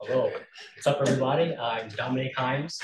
Hello, what's up everybody? I'm Dominique Hinds,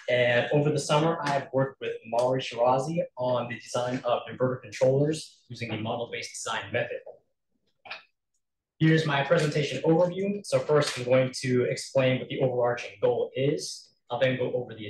and over the summer I've worked with Shirazi on the design of inverter controllers using the model-based design method. Here's my presentation overview. So first I'm going to explain what the overarching goal is. I'll then go over the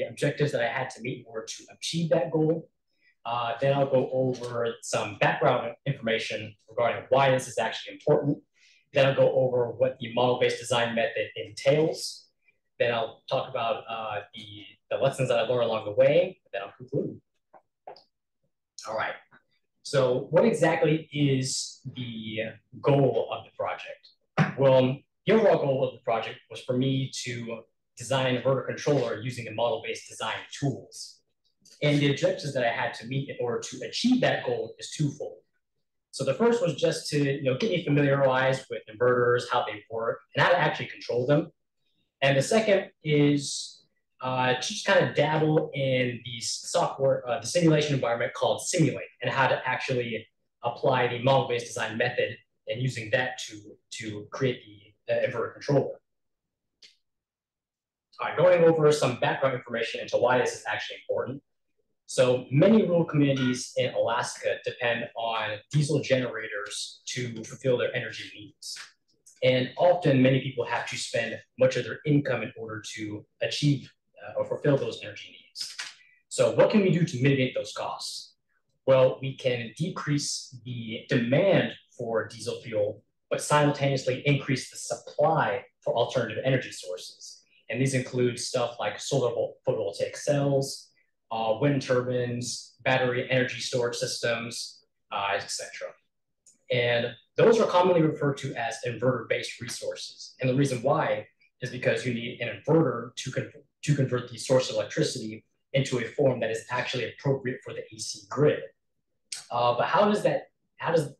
objectives that I had to meet in order to achieve that goal. Then I'll go over some background information regarding why this is actually important. Then I'll go over what the model-based design method entails. Then I'll talk about the lessons that I learned along the way. Then I'll conclude. All right. So what exactly is the goal of the project? Well, the overall goal of the project was for me to design an inverter controller using the model-based design tools. And the objectives that I had to meet in order to achieve that goal is twofold. So the first was just to get me familiarized with inverters, how they work, and how to actually control them. And the second is to just kind of dabble in the software, the simulation environment called Simulate, and how to actually apply the model-based design method and using that to create the inverter controller. All right, going over some background information into why this is actually important. So many rural communities in Alaska depend on diesel generators to fulfill their energy needs. And often many people have to spend much of their income in order to achieve or fulfill those energy needs. So what can we do to mitigate those costs? Well, we can decrease the demand for diesel fuel, but simultaneously increase the supply for alternative energy sources. And these include stuff like solar photovoltaic cells, wind turbines, battery energy storage systems, etc. And those are commonly referred to as inverter-based resources. And the reason why is because you need an inverter to convert the source of electricity into a form that is actually appropriate for the AC grid. But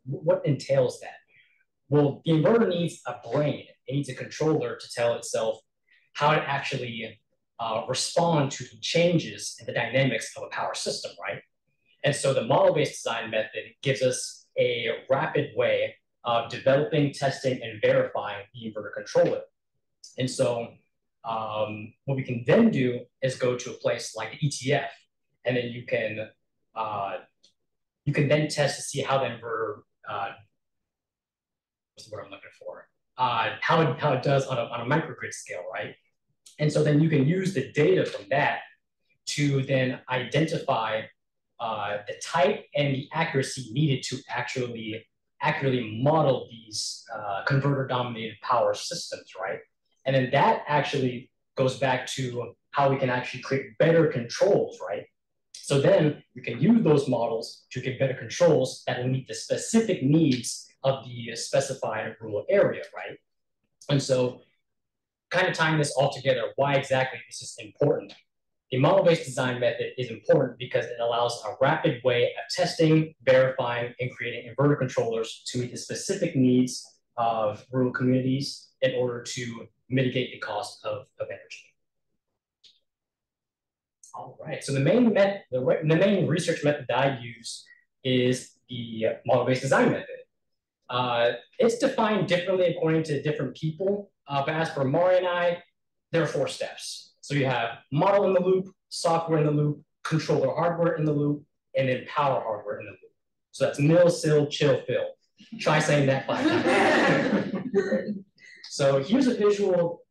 what entails that? Well, the inverter needs a brain. It needs a controller to tell itself how to actually respond to the changes in the dynamics of a power system, right? And so the model-based design method gives us a rapid way of developing, testing, and verifying the inverter controller. And so what we can then do is go to a place like the ETF, and then you can then test to see how the inverter, what's the word I'm looking for? How it does on a microgrid scale, right? And so then you can use the data from that to then identify the type and the accuracy needed to actually accurately model these converter-dominated power systems, right? And then that actually goes back to how we can actually create better controls, right? So then we can use those models to get better controls that will meet the specific needs of the specified rural area, right? And so kind of tying this all together, why exactly this is important. The model-based design method is important because it allows a rapid way of testing, verifying, and creating inverter controllers to meet the specific needs of rural communities in order to mitigate the cost of energy. All right, so the main research method that I use is the model-based design method. It's defined differently according to different people. But as for Mari and I, there are 4 steps. So you have model in the loop, software in the loop, controller hardware in the loop, and then power hardware in the loop. So that's mill, sil, chill, fill. Try saying that 5 times. So here's a visual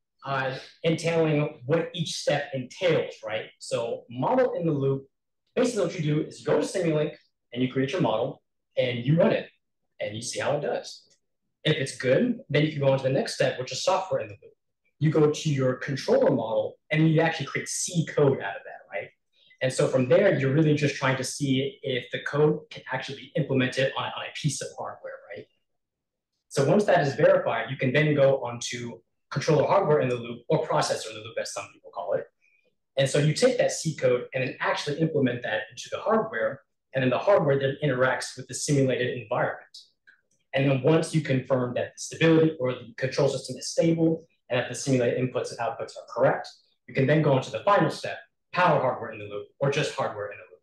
entailing what each step entails, right? So model in the loop, basically what you do is you go to Simulink and you create your model and you run it and you see how it does. If it's good, then you can go on to the next step, which is software in the loop. You go to your controller model, and you actually create C code out of that, right? And so from there, you're really just trying to see if the code can actually be implemented on a piece of hardware, right? So once that is verified, you can then go onto controller hardware in the loop, or processor in the loop, as some people call it. And so you take that C code and then actually implement that into the hardware, and then the hardware then interacts with the simulated environment. And then once you confirm that the stability or the control system is stable and that the simulated inputs and outputs are correct, you can then go on to the final step, power hardware in the loop, or just hardware in the loop.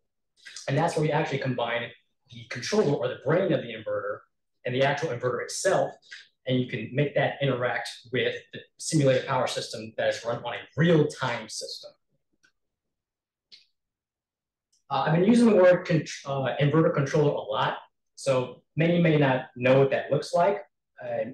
And that's where we actually combine the controller or the brain of the inverter and the actual inverter itself. and you can make that interact with the simulated power system that is run on a real-time system. I've been using the word inverter controller a lot, so many may not know what that looks like.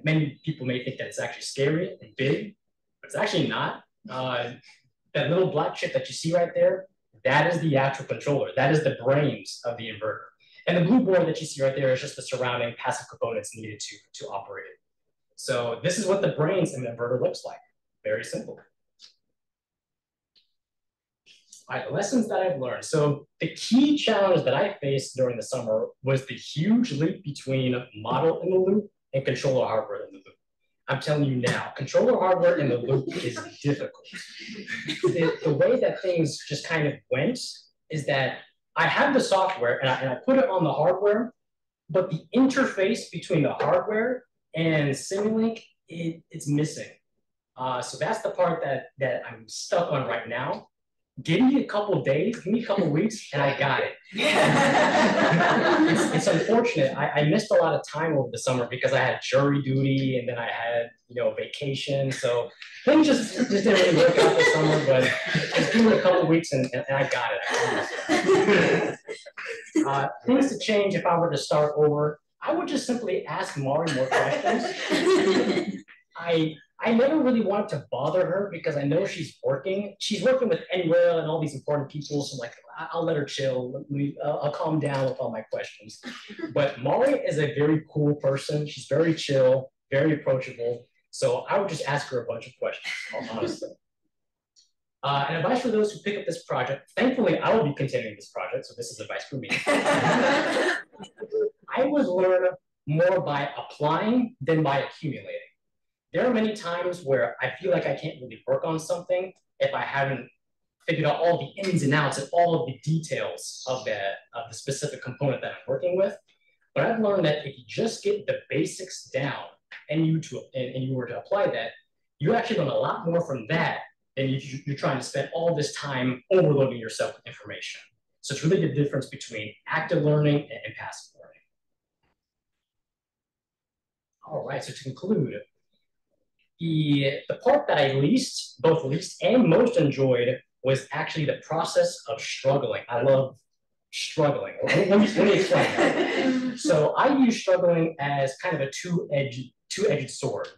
Many people may think that it's actually scary and big, but it's actually not. That little black chip that you see right there, that is the actual controller. That is the brains of the inverter. And the blue board that you see right there is just the surrounding passive components needed to operate it. So this is what the brains in the inverter looks like. Very simple. All right, lessons that I've learned. So the key challenge that I faced during the summer was the huge leap between model in the loop and controller hardware in the loop. I'm telling you now, controller hardware in the loop is difficult. The way that things just kind of went is that I have the software and I put it on the hardware, but the interface between the hardware and Simulink, it's missing. So that's the part that I'm stuck on right now. Give me a couple of days, give me a couple of weeks, and I got it. It's unfortunate. I missed a lot of time over the summer because I had jury duty and then I had, vacation. So things just didn't really work out this summer, but just give me a couple of weeks and I got it. Things to change if I were to start over. I would just simply ask Mari more questions. I never really wanted to bother her because I know she's working. She's working with Anywhere and all these important people. So like, I'll let her chill. I'll calm down with all my questions. But Mari is a very cool person. She's very chill, very approachable. So I would just ask her a bunch of questions, honestly. And advice for those who pick up this project. Thankfully, I will be continuing this project. So this is advice for me. I would learn more by applying than by accumulating. There are many times where I feel like I can't really work on something if I haven't figured out all the ins and outs and all of the details of the specific component that I'm working with. But I've learned that if you just get the basics down and you were to apply that, you actually learn a lot more from that than you're trying to spend all this time overloading yourself with information. So it's really the difference between active learning and passive learning. All right, so to conclude, the part that I both least and most enjoyed was actually the process of struggling. I love struggling. Let me explain that. So I use struggling as kind of a two-edged sword.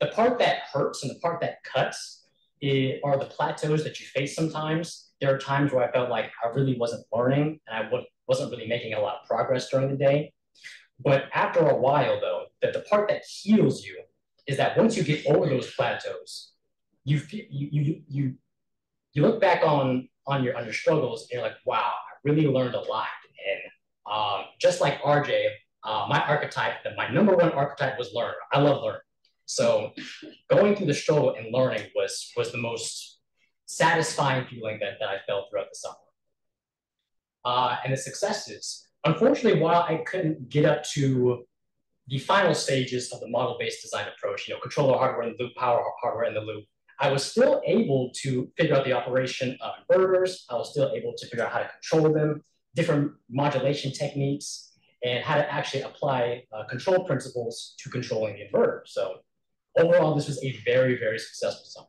The part that hurts and the part that cuts are the plateaus that you face sometimes. There are times where I felt like I really wasn't learning and I wasn't really making a lot of progress during the day. But after a while, though, the part that heals you is that once you get over those plateaus, you look back on your struggles and you're like, wow, I really learned a lot. And just like RJ, my archetype, my number one archetype was learn. I love learning. So going through the struggle and learning was the most satisfying feeling that I felt throughout the summer. And the successes, unfortunately, while I couldn't get up to the final stages of the model-based design approach, controller hardware in the loop, power hardware in the loop, I was still able to figure out the operation of inverters. I was still able to figure out how to control them, different modulation techniques, and how to actually apply control principles to controlling the inverter. So overall, this was a very, very successful summer.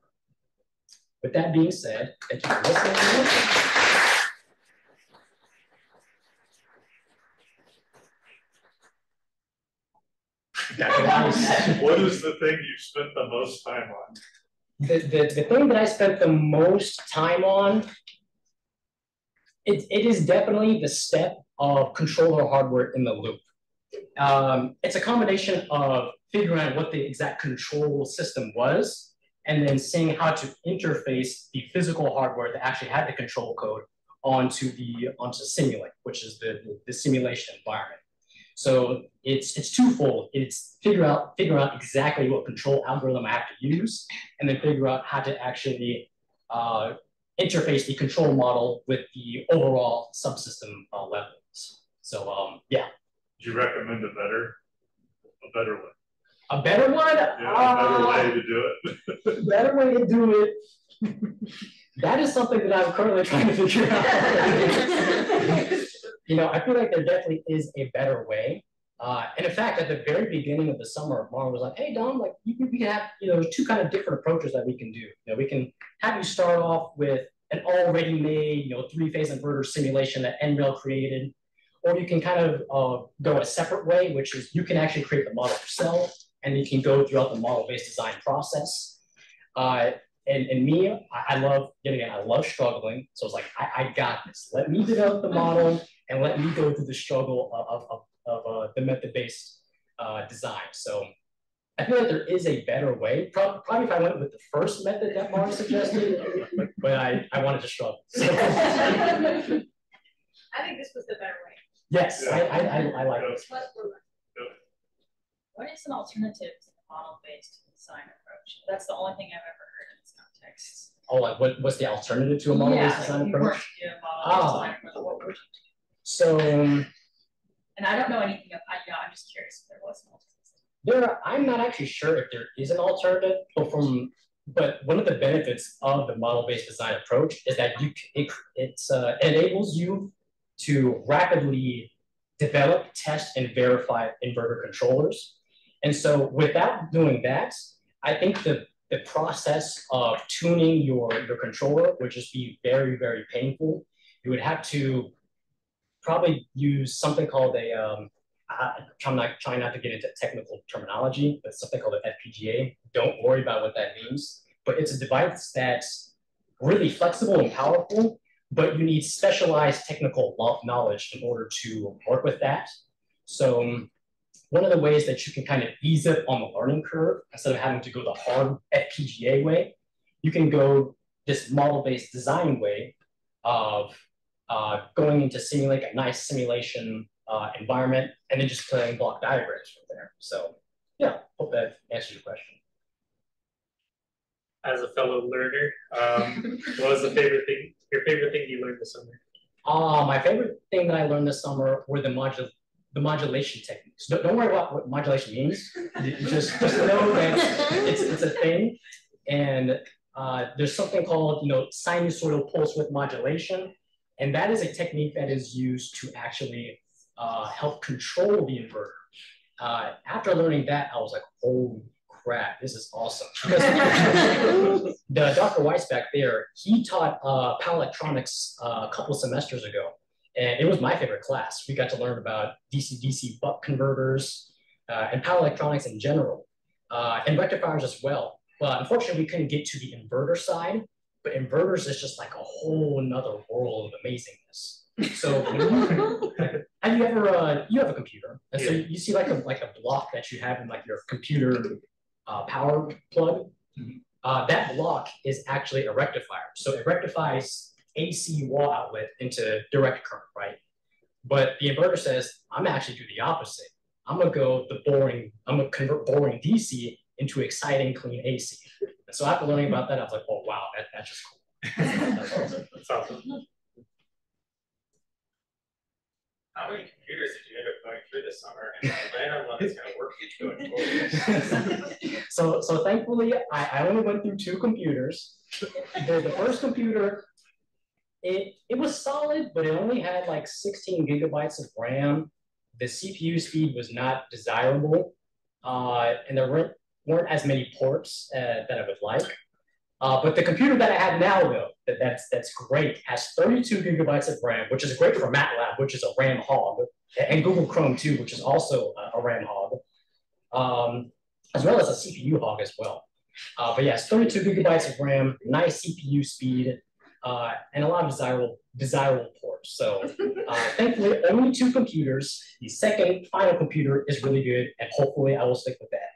With that being said, thank you for listening. What is the thing you spent the most time on? The thing that I spent the most time on, it is definitely the step of controller hardware in the loop. It's a combination of figuring out what the exact control system was, and then seeing how to interface the physical hardware that actually had the control code onto Simulink, which is the simulation environment. So it's twofold. It's figure out exactly what control algorithm I have to use, and then figure out how to actually interface the control model with the overall subsystem levels. So yeah. Do you recommend a better one? A better one? Yeah, a better way to do it. Better way to do it. That is something that I'm currently trying to figure out. I feel like there definitely is a better way. And in fact, at the very beginning of the summer, Mara was like, "Hey, Dom, like we can have, there's two kind of different approaches that we can do. We can have you start off with an already made, three-phase inverter simulation that NREL created, or you can kind of go a separate way, which is you can actually create the model yourself, and you can go throughout the model-based design process." And me, I love, I love struggling. So it's like, I got this. Let me develop the model and let me go through the struggle of the method-based design. So I feel like there is a better way. Probably if I went with the first method that Mara suggested, but I wanted to struggle. So. I think this was the better way. Yes, yeah. I like it. What is an alternative to the model-based design approach? That's the only thing I've ever heard in this context. Oh, like what's the alternative to a model-based design approach? What would you do? So, and I don't know anything about. I'm just curious if there was an alternative. I'm not actually sure if there is an alternative, but one of the benefits of the model-based design approach is that it enables you to rapidly develop, test, and verify inverter controllers. And so without doing that, I think the process of tuning your controller would just be very, very painful. You would have to probably use something called I'm not trying not to get into technical terminology, but something called an FPGA. Don't worry about what that means. But it's a device that's really flexible and powerful, but you need specialized technical knowledge in order to work with that. So one of the ways that you can kind of ease up on the learning curve, instead of having to go the hard FPGA way, you can go this model-based design way of going into simulate a nice simulation environment and then just playing block diagrams from there. So yeah, hope that answers your question. As a fellow learner, what was your favorite thing you learned this summer? My favorite thing that I learned this summer were the modulation techniques. Don't worry about what modulation means. Just know that it's a thing. And there's something called sinusoidal pulse width modulation. And that is a technique that is used to actually help control the inverter. After learning that, I was like, holy crap, this is awesome. Because Dr. Weiss back there, he taught power electronics a couple semesters ago. And it was my favorite class. We got to learn about DC-DC buck converters and power electronics in general, and rectifiers as well. But unfortunately, we couldn't get to the inverter side. But inverters is just like a whole another world of amazingness. So have you ever, you have a computer, and so you see like a block that you have in like your computer power plug. That block is actually a rectifier. So it rectifies AC wall outlet into direct current, right? But the inverter says, I'm actually do the opposite. I'm gonna convert boring DC into exciting clean AC. And so after learning about that, I was like, oh wow, that's just cool. That's awesome. That's awesome. How many computers did you end up going through this summer, and land on one that's going to work going forward? So thankfully, I only went through 2 computers. The first computer, it was solid, but it only had like 16 gigabytes of RAM. The CPU speed was not desirable, and there weren't as many ports that I would like. But the computer that I have now, though, that's great, has 32 gigabytes of RAM, which is great for MATLAB, which is a RAM hog, and Google Chrome too, which is also a RAM hog, as well as a CPU hog as well. But yes, 32 gigabytes of RAM, nice CPU speed, and a lot of desirable ports. So thankfully, only 2 computers. The second final computer is really good, and hopefully I will stick with that.